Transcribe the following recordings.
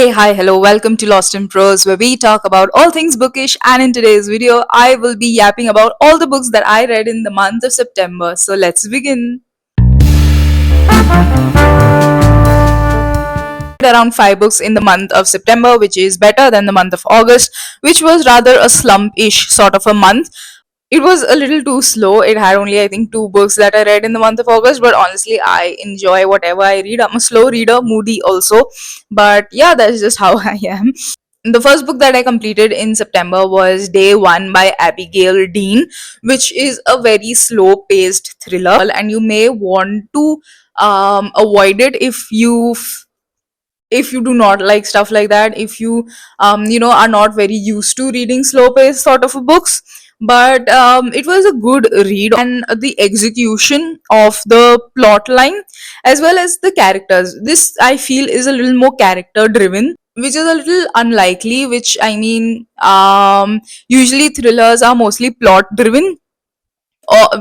Hey, hi, hello, welcome to Lost in Prose, where we talk about all things bookish. And in today's video, I will be yapping about all the books that I read in the month of September. So let's begin. Around 5 books in the month of September, which is better than the month of August, which was rather a slump ish sort of a month. It was a little too slow. It had only, I think, 2 books that I read in the month of August, but honestly, I enjoy whatever I read. I'm a slow reader, moody also, but yeah, that's just how I am. The first book that I completed in September was Day One by Abigail Dean, which is a very slow paced thriller, and you may want to avoid it if you do not like stuff like that, if you are not very used to reading slow paced sort of books. But it was a good read, and the execution of the plot line as well as the characters, this I feel is a little more character driven, which is a little unlikely, which I mean, usually thrillers are mostly plot driven,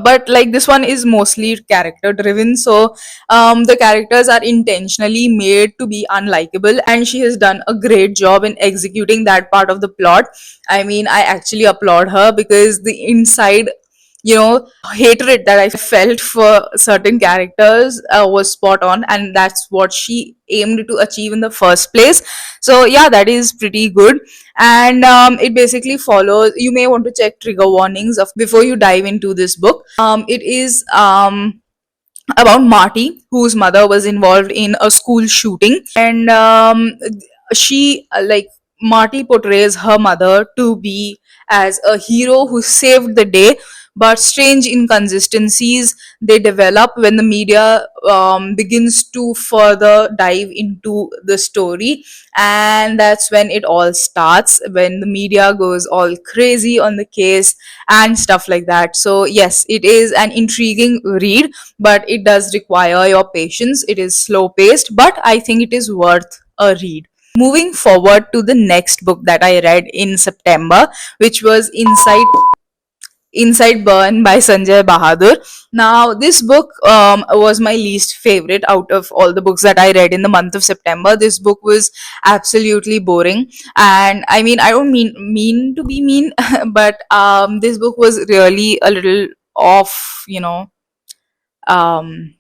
but like this one is mostly character driven. So the characters are intentionally made to be unlikable, and she has done a great job in executing that part of the plot. I mean, I actually applaud her, because the inside, hatred that I felt for certain characters was spot on, and that's what she aimed to achieve in the first place. So yeah, that is pretty good. And it basically follows, you may want to check trigger warnings of before you dive into this book. It is about Marty, whose mother was involved in a school shooting, and she like Marty portrays her mother to be as a hero who saved the day. But strange inconsistencies they develop when the media begins to further dive into the story, and that's when it all starts, when the media goes all crazy on the case and stuff like that. So yes, it is an intriguing read, but it does require your patience. It is slow paced, but I think it is worth a read. Moving forward to the next book that I read in September, which was Inside Burn by Sanjay Bahadur. Now, this book was my least favorite out of all the books that I read in the month of September. This book was absolutely boring, and I mean, I don't mean to be mean, but this book was really a little off, um,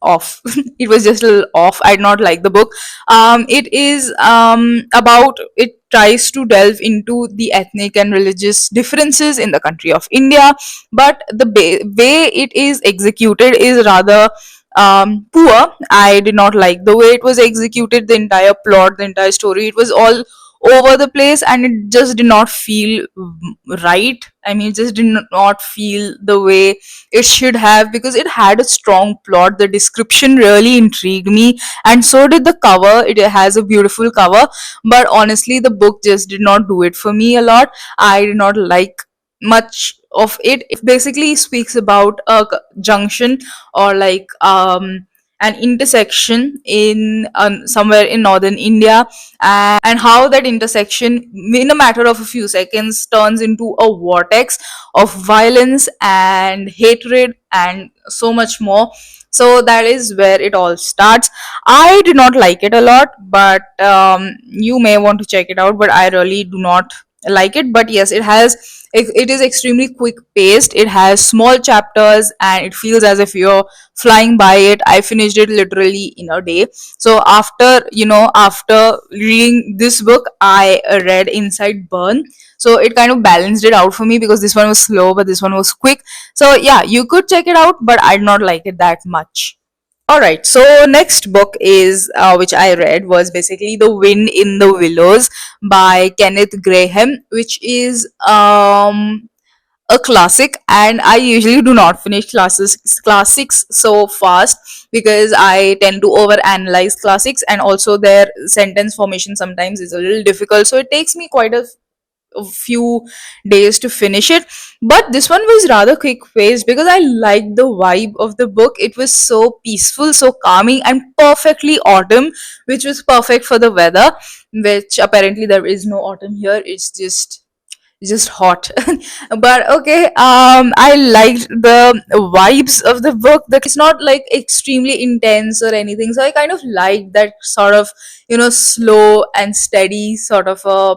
off. It was just a little off. I did not like the book. It is about, it tries to delve into the ethnic and religious differences in the country of India, but the way it is executed is rather poor. I did not like the way it was executed, the entire plot, the entire story. It was all over the place, and it just did not feel right. I mean, it just did not feel the way it should have, because it had a strong plot. The description really intrigued me, and so did the cover. It has a beautiful cover, but honestly, the book just did not do it for me a lot. I did not like much of it. It basically speaks about a junction, or like an intersection in somewhere in northern India, and how that intersection in a matter of a few seconds turns into a vortex of violence and hatred and so much more. So that is where it all starts. I did not like it a lot, but you may want to check it out, but I really do not like it. But yes, it is extremely quick paced. It has small chapters, and it feels as if you're flying by it. I finished it literally in a day. So after reading this book, I read Inside Burn. So it kind of balanced it out for me, because this one was slow, but this one was quick. So yeah, you could check it out, but I did not like it that much. All right. So next book is which I read was basically The Wind in the Willows by Kenneth Grahame, which is a classic, and I usually do not finish classics so fast, because I tend to overanalyze classics, and also their sentence formation sometimes is a little difficult, so it takes me quite a few days to finish it. But this one was rather quick paced, because I liked the vibe of the book. It was so peaceful, so calming, and perfectly autumn, which was perfect for the weather, which apparently there is no autumn here. It's just hot. But okay, I liked the vibes of the book. It's not like extremely intense or anything, so I kind of like that sort of, slow and steady sort of a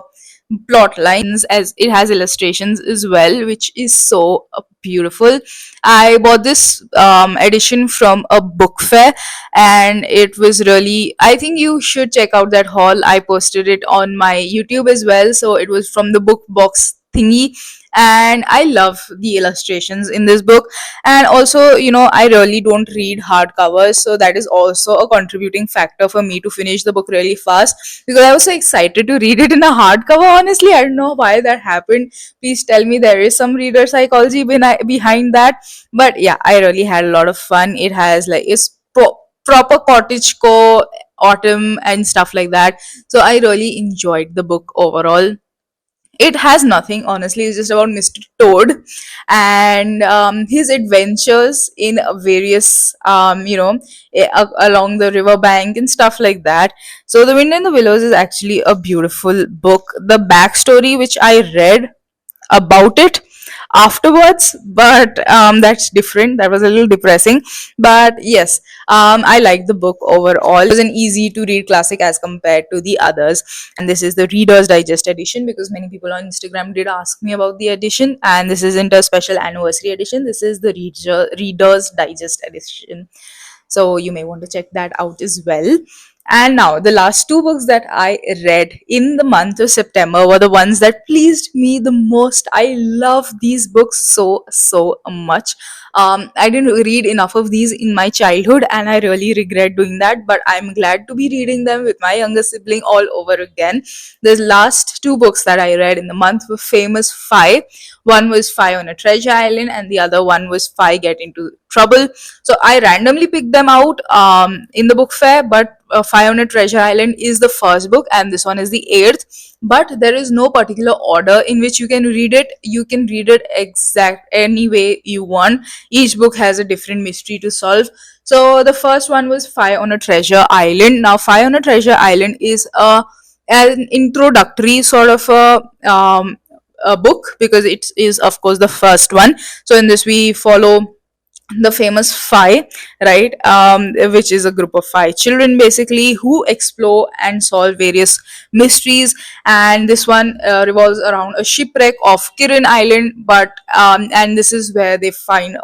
plot lines, as it has illustrations as well, which is so beautiful. I bought this edition from a book fair, and it was really, I think you should check out that haul. I posted it on my YouTube as well. So it was from the book box thingy, and I love the illustrations in this book. And also, I really don't read hardcovers, so that is also a contributing factor for me to finish the book really fast, because I was so excited to read it in a hardcover. Honestly, I don't know why that happened. Please tell me there is some reader psychology behind that. But yeah, I really had a lot of fun. It has like proper cottage co autumn and stuff like that. So I really enjoyed the book overall. It has nothing, honestly. It's just about Mr. Toad and his adventures in various along the river bank and stuff like that. So The Wind and the Willows is actually a beautiful book. The backstory which I read about it afterwards, but that's different. That was a little depressing. But yes, I like the book overall. It was an easy to read classic as compared to the others. And this is the Reader's Digest edition, because many people on Instagram did ask me about the edition, and this isn't a special anniversary edition. This is the Reader's Digest edition, so you may want to check that out as well. And now, the last two books that I read in the month of September were the ones that pleased me the most. I love these books so much. I didn't read enough of these in my childhood, and I really regret doing that. But I'm glad to be reading them with my younger sibling all over again. The last two books that I read in the month were Famous Five. One was Five on a Treasure Island, and the other one was Five Get Into Trouble. So I randomly picked them out in the book fair, but Five on a Treasure Island is the first book, and this one is the eighth. But there is no particular order in which you can read it. You can read it exact any way you want. Each book has a different mystery to solve. So the first one was Five on a Treasure Island. Now, Five on a Treasure Island is an introductory sort of a book, because it is, of course, the first one. So in this, we follow the famous five, right? Which is a group of five children basically, who explore and solve various mysteries. And this one revolves around a shipwreck of Kirin Island. But and this is where they find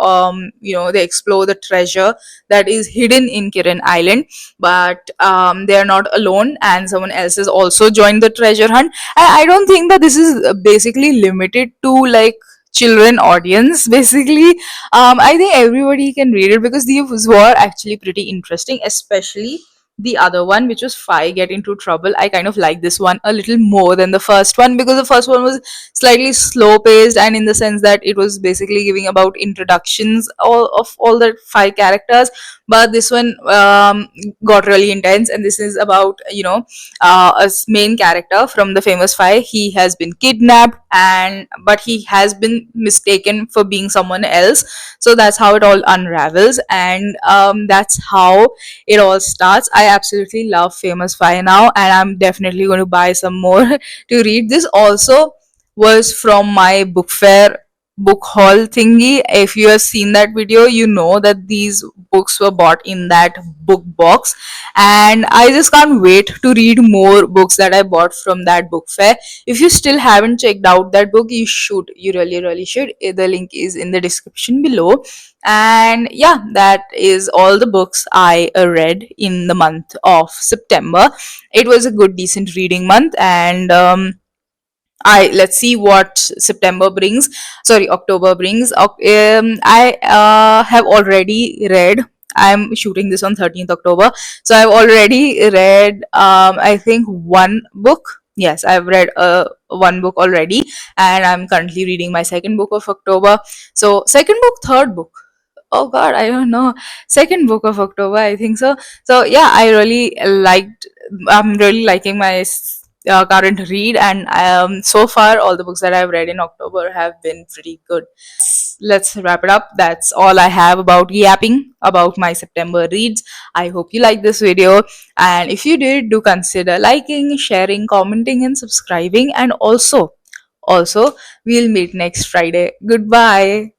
they explore the treasure that is hidden in Kirin Island. But they are not alone, and someone else has also joined the treasure hunt. I don't think that this is basically limited to like children audience basically. I think everybody can read it, because these were actually pretty interesting, especially the other one, which was Five Get Into Trouble. I kind of like this one a little more than the first one, because the first one was slightly slow paced, and in the sense that it was basically giving about introductions of all the five characters. But this one got really intense, and this is about a main character from the famous five. He has been kidnapped, and but he has been mistaken for being someone else. So that's how it all unravels, and that's how it all starts. I absolutely love Famous Five now, and I'm definitely going to buy some more to read. This also was from my book fair book haul thingy. If you have seen that video, you know that these books were bought in that book box, and I just can't wait to read more books that I bought from that book fair. If you still haven't checked out that book, you should. You really should. The link is in the description below. And yeah, that is all the books I read in the month of September. It was a good decent reading month, and let's see what September brings. Sorry, October brings. I have already read. I'm shooting this on 13th October, so I've already read. I think one book. Yes, I've read one book already, and I'm currently reading my second book of October. So second book, third book. Oh God, I don't know. Second book of October, I think so. So yeah, I'm really liking my current read, and so far all the books that I've read in October have been pretty good. Let's wrap it up. That's all I have about yapping about my September reads. I hope you liked this video, and if you did, do consider liking, sharing, commenting, and subscribing. And also, Also, we'll meet next Friday. Goodbye.